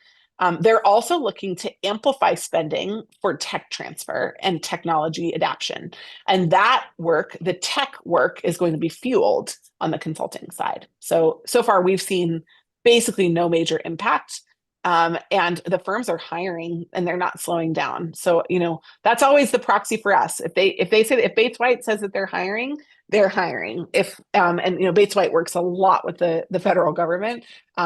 They're also looking to amplify spending for tech transfer and technology adoption. And that work, the tech work, is going to be fueled on the consulting side. So far, we've seen basically no major impact. And the firms are hiring and they're not slowing down. So, that's always the proxy for us. If Bates White says that they're hiring, they're hiring. Bates White works a lot with the federal government,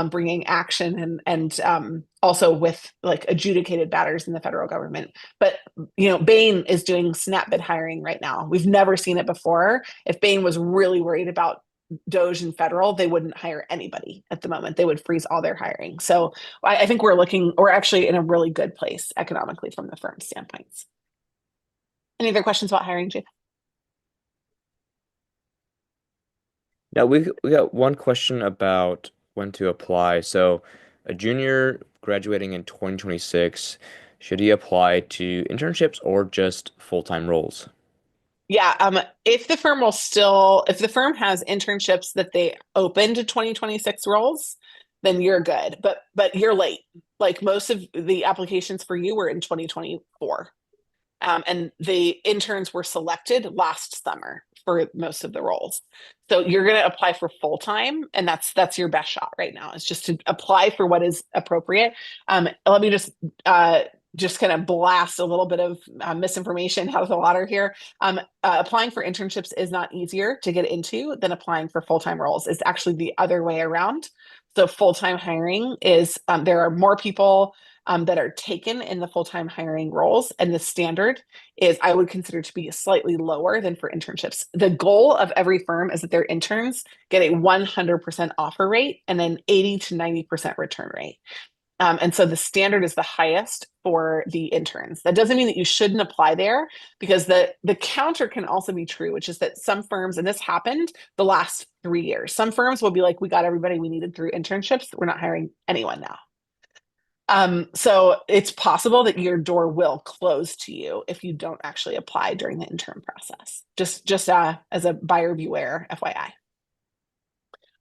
bringing action and also with like adjudicated matters in the federal government. But Bain is doing snap bid hiring right now. We've never seen it before. If Bain was really worried about DOGE and federal, they wouldn't hire anybody at the moment. They would freeze all their hiring. So I think we're actually in a really good place economically from the firm standpoints. Any other questions about hiring, Jake? Now we got one question about when to apply. So a junior graduating in 2026, should he apply to internships or just full-time roles? Yeah, if the firm has internships that they open to 2026 roles, then you're good. But you're late. Like most of the applications for you were in 2024. And the interns were selected last summer for most of the roles. So you're going to apply for full-time, and that's your best shot right now. It's just to apply for what is appropriate. Let me just kind of blast a little bit of misinformation out of the water here. Applying for internships is not easier to get into than applying for full-time roles. It's actually the other way around. So full-time hiring is, there are more people that are taken in the full-time hiring roles, and the standard is, I would consider, to be slightly lower than for internships. The goal of every firm is that their interns get a 100% offer rate and an 80 to 90% return rate. And so the standard is the highest for the interns. That doesn't mean that you shouldn't apply there, because the counter can also be true, which is that some firms, and this happened the last 3 years, some firms will be like, we got everybody we needed through internships. We're not hiring anyone now. So it's possible that your door will close to you if you don't actually apply during the intern process. Just as a buyer beware, FYI.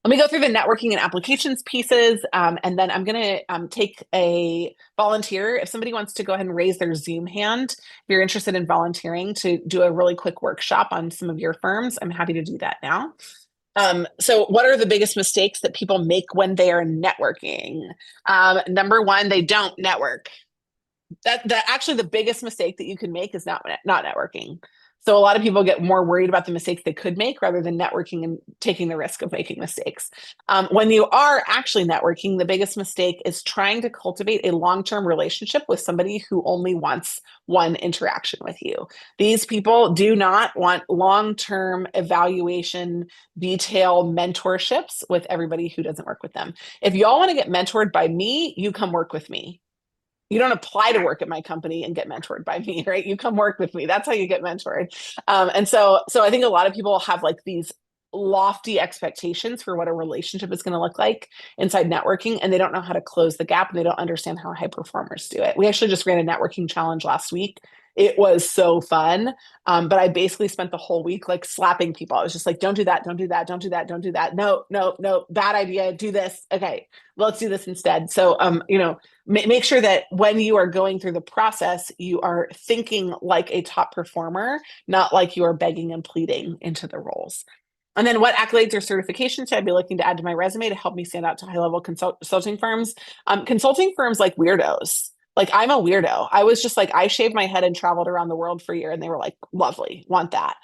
Let me go through the networking and applications pieces, and then I'm going to take a volunteer. If somebody wants to go ahead and raise their Zoom hand, if you're interested in volunteering to do a really quick workshop on some of your firms, I'm happy to do that now. So what are the biggest mistakes that people make when they are networking? Number one, they don't network. That actually the biggest mistake that you can make is not networking. So a lot of people get more worried about the mistakes they could make rather than networking and taking the risk of making mistakes. When you are actually networking, the biggest mistake is trying to cultivate a long-term relationship with somebody who only wants one interaction with you. These people do not want long-term evaluation, detail mentorships with everybody who doesn't work with them. If y'all want to get mentored by me, you come work with me. You don't apply to work at my company and get mentored by me, right? You come work with me. That's how you get mentored. And so I think a lot of people have like these lofty expectations for what a relationship is going to look like inside networking, and they don't know how to close the gap, and they don't understand how high performers do it. We actually just ran a networking challenge last week. It was so fun. But I basically spent the whole week like slapping people. I was just like, don't do that, don't do that, don't do that, don't do that. No, no, no, bad idea. Do this. Okay, let's do this instead. So, make sure that when you are going through the process, you are thinking like a top performer, not like you are begging and pleading into the roles. And then what accolades or certifications should I be looking to add to my resume to help me stand out to high-level consulting firms? Consulting firms like weirdos. Like, I'm a weirdo. I was just like, I shaved my head and traveled around the world for a year, and they were like, lovely, want that.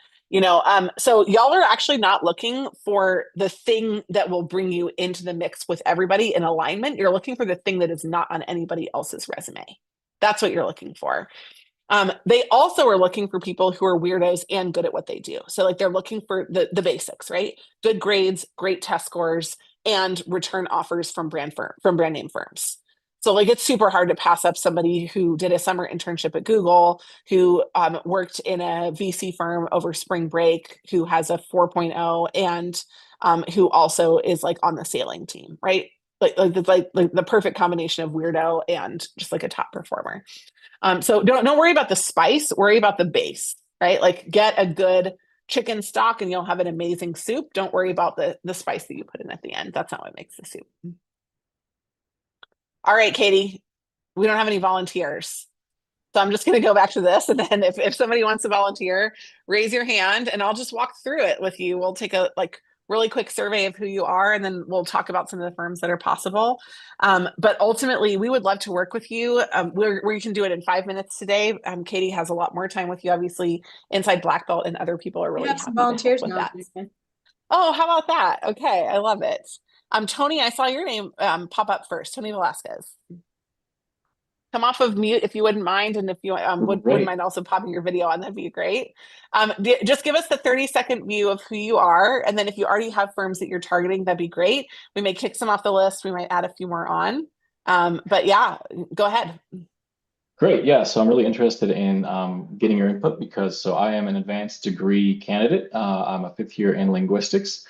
So y'all are actually not looking for the thing that will bring you into the mix with everybody in alignment. You're looking for the thing that is not on anybody else's resume. That's what you're looking for. They also are looking for people who are weirdos and good at what they do. So like they're looking for the basics, right? Good grades, great test scores, and return offers from brand name firms. So like it's super hard to pass up somebody who did a summer internship at Google, who worked in a VC firm over spring break, who has a 4.0, and who also is like on the sailing team, right? Like the perfect combination of weirdo and just like a top performer. So don't worry about the spice, worry about the base, right? Like get a good chicken stock and you'll have an amazing soup. Don't worry about the spice that you put in at the end. That's not what makes the soup. All right, Katie, we don't have any volunteers. So I'm just going to go back to this. And then if somebody wants to volunteer, raise your hand and I'll just walk through it with you. We'll take a really quick survey of who you are, and then we'll talk about some of the firms that are possible. But ultimately, we would love to work with you. We can do it in 5 minutes today. Katie has a lot more time with you, obviously, inside Black Belt, and other people are really happy to help with that. Oh, how about that? Okay, I love it. Tony, I saw your name pop up first. Tony Velasquez. Come off of mute if you wouldn't mind, and if you wouldn't mind also popping your video on, that'd be great. Just give us the 30-second view of who you are, and then if you already have firms that you're targeting, that'd be great. We may kick some off the list. We might add a few more on. But yeah, go ahead. Great. Yeah. So I'm really interested in getting your input because I am an advanced degree candidate. I'm a 5th year in linguistics.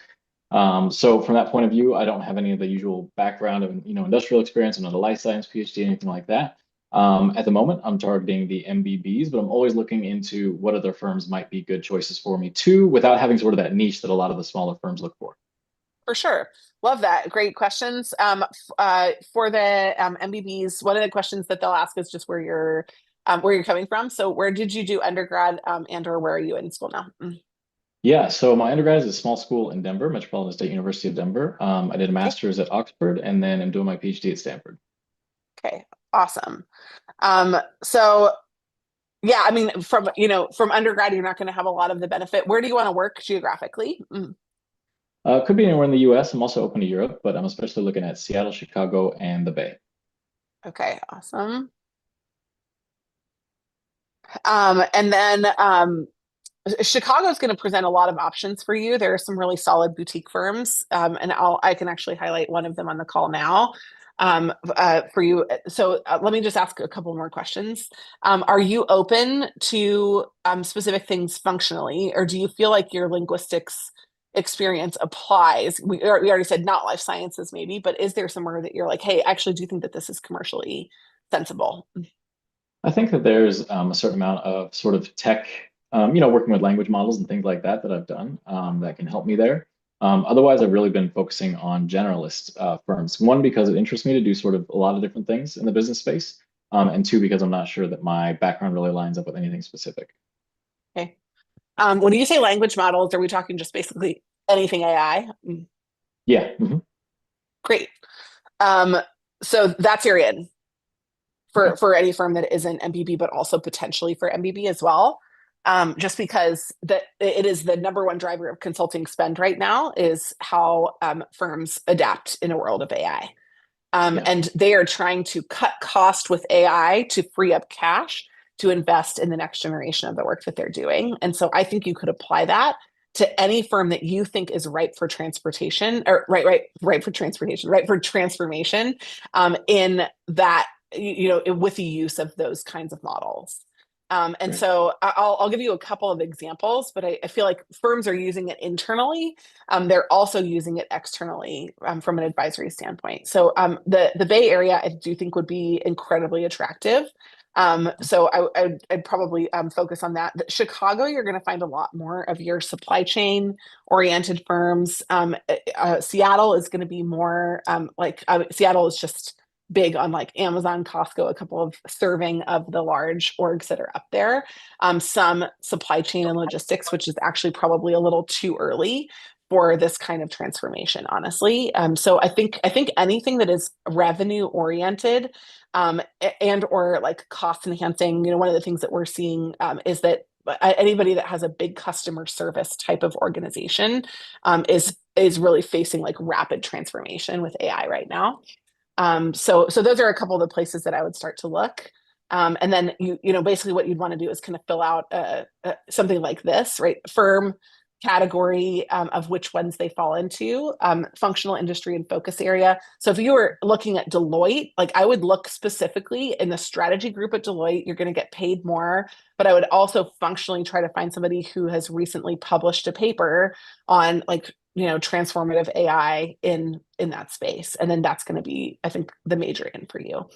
So from that point of view, I don't have any of the usual background of industrial experience. I'm not a life science PhD, anything like that. At the moment, I'm targeting the MBBs, but I'm always looking into what other firms might be good choices for me too, without having sort of that niche that a lot of the smaller firms look for. For sure. Love that. Great questions. For the MBBs, one of the questions that they'll ask is just where your where you're coming from. So where did you do undergrad and or where are you in school now? Yeah, so my undergrad is a small school in Denver, Metropolitan State University of Denver. I did a Okay. master's at Oxford, and then I'm doing my PhD at Stanford. Okay, awesome. So yeah, I mean, from undergrad, you're not going to have a lot of the benefit. Where do you want to work geographically? Could be anywhere in the US. I'm also open to Europe, but I'm especially looking at Seattle, Chicago, and the Bay. Okay, awesome. And then Chicago is going to present a lot of options for you. There are some really solid boutique firms, and I can actually highlight one of them on the call now for you. So let me just ask a couple more questions. Are you open to specific things functionally, or do you feel like your linguistics experience applies? We already said not life sciences, maybe, but is there somewhere that you're like, hey, actually, do you think that this is commercially sensible? I think that there's a certain amount of sort of tech, working with language models and things like that that I've done that can help me there. Otherwise, I've really been focusing on generalist firms. One, because it interests me to do sort of a lot of different things in the business space. And two, because I'm not sure that my background really lines up with anything specific. Okay. When you say language models, are we talking just basically anything AI? Yeah. Great. Um, so that's your in Okay. for any firm that isn't MBB, but also potentially for MBB as well. Just because it is the number one driver of consulting spend right now is how firms adapt in a world of AI. Yeah. And they are trying to cut cost with AI to free up cash to invest in the next generation of the work that they're doing. And so I think you could apply that to any firm that you think is ripe for transportation or right for transportation, right for transformation in that, with the use of those kinds of models. And Great. so I'll give you a couple of examples, but I feel like firms are using it internally. They're also using it externally from an advisory standpoint. So the Bay Area, I do think would be incredibly attractive. So I'd probably focus on that. Chicago, you're going to find a lot more of your supply chain oriented firms. Seattle is going to be more Seattle is just big on like Amazon, Costco, a couple of serving of the large orgs that are up there. Some supply chain and logistics, which is actually probably a little too early for this kind of transformation, honestly. So I think anything that is revenue oriented and or like cost enhancing, one of the things that we're seeing is that anybody that has a big customer service type of organization is really facing like rapid transformation with AI right now. So those are a couple of the places that I would start to look. And then basically what you'd want to do is kind of fill out something like this, right? Firm category of which ones they fall into, functional industry and focus area. So if you were looking at Deloitte, like I would look specifically in the strategy group at Deloitte, you're going to get paid more, but I would also functionally try to find somebody who has recently published a paper on like transformative AI in that space, and then that's going to be, I think, the major in for you.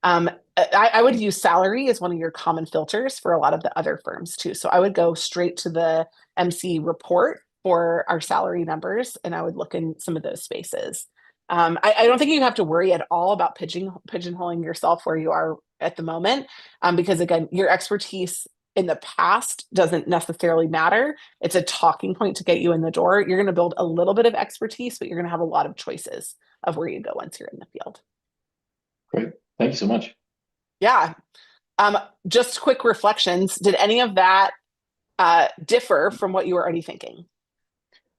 I would use salary as one of your common filters for a lot of the other firms too. So I would go straight to the MC report for our salary numbers, and I would look in some of those spaces. I don't think you have to worry at all about pigeonholing yourself where you are at the moment, because again, your expertise in the past doesn't necessarily matter. It's a talking point to get you in the door. You're going to build a little bit of expertise, but you're going to have a lot of choices of where you go once you're in the field. Great. Thank you so much. Yeah. Just quick reflections. Did any of that differ from what you were already thinking?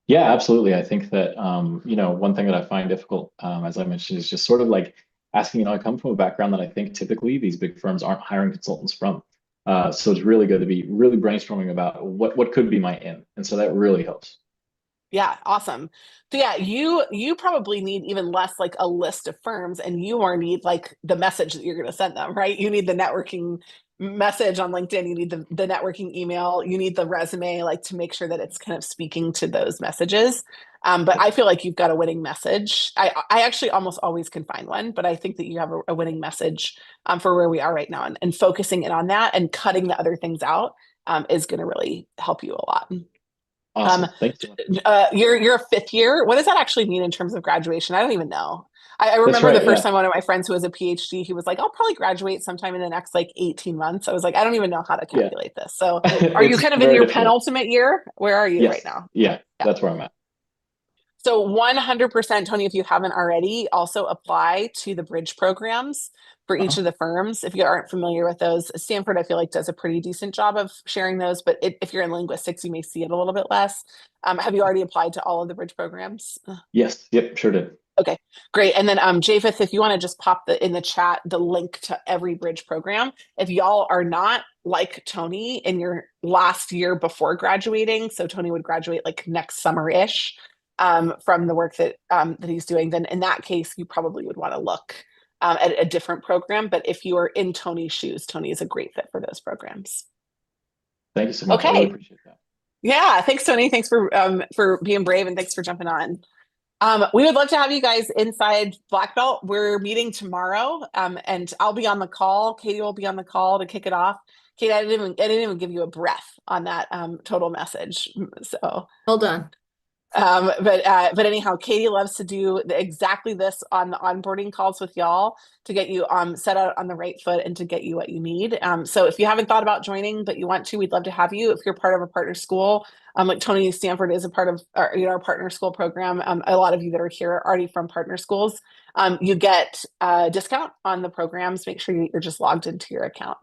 Yeah, absolutely. I think that one thing that I find difficult, as I mentioned, is just sort of like asking, I come from a background that I think typically these big firms aren't hiring consultants from. So it's really good to be really brainstorming about what could be my in. And so that really helps. Yeah, awesome. So yeah, you probably need even less like a list of firms, and you more need like the message that you're going to send them, right? You need the networking message on LinkedIn, you need the networking email, you need the resume, like to make sure that it's kind of speaking to those messages. But I feel like you've got a winning message. I actually almost always can find one, but I think that you have a winning message for where we are right now, and focusing in on that and cutting the other things out is going to really help you a lot. Um, Awesome. Thank you. you're a fifth year. What does that actually mean in terms of graduation? I don't even know. I That's remember the right. first Yeah. time one of my friends who was a PhD, he was like, I'll probably graduate sometime in the next like 18 months. I was like, I don't even know how to Yeah. calculate this. So are you It's kind of in very your difficult. penultimate year? Where are you right Yes. now? Yeah. Yeah. That's where I'm at. So 100%, Tony, if you haven't already, also apply to the bridge programs for each Uh-huh. of the firms. If you aren't familiar with those, Stanford, I feel like, does a pretty decent job of sharing those, but if you're in linguistics, you may see it a little bit less. Have you already applied to all of the bridge programs? Yes. Yep. Sure did. Okay, great. And then Japheth, if you want to just pop in the chat the link to every bridge program. If y'all are not like Tony in your last year before graduating, so Tony would graduate like next summer-ish from the work that he's doing, then in that case, you probably would want to look at a different program. But if you are in Tony's shoes, Tony is a great fit for those programs. Thank you so much. I really Okay. appreciate that. Yeah, thanks, Tony. Thanks for being brave, and thanks for jumping on. We would love to have you guys inside Black Belt. We're meeting tomorrow, and I'll be on the call. Katie will be on the call to kick it off. Katie, I didn't even give you a breath on that total message. So Well done. but anyhow, Katie loves to do exactly this on the onboarding calls with y'all to get you set out on the right foot and to get you what you need. So if you haven't thought about joining, but you want to, we'd love to have you. If you're part of a partner school, like Tony, Stanford is a part of our partner school program. A lot of you that are here are already from partner schools. You get a discount on the programs. Make sure you're just logged into your account.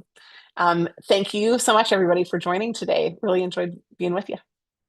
Thank you so much, everybody, for joining today. Really enjoyed being with you.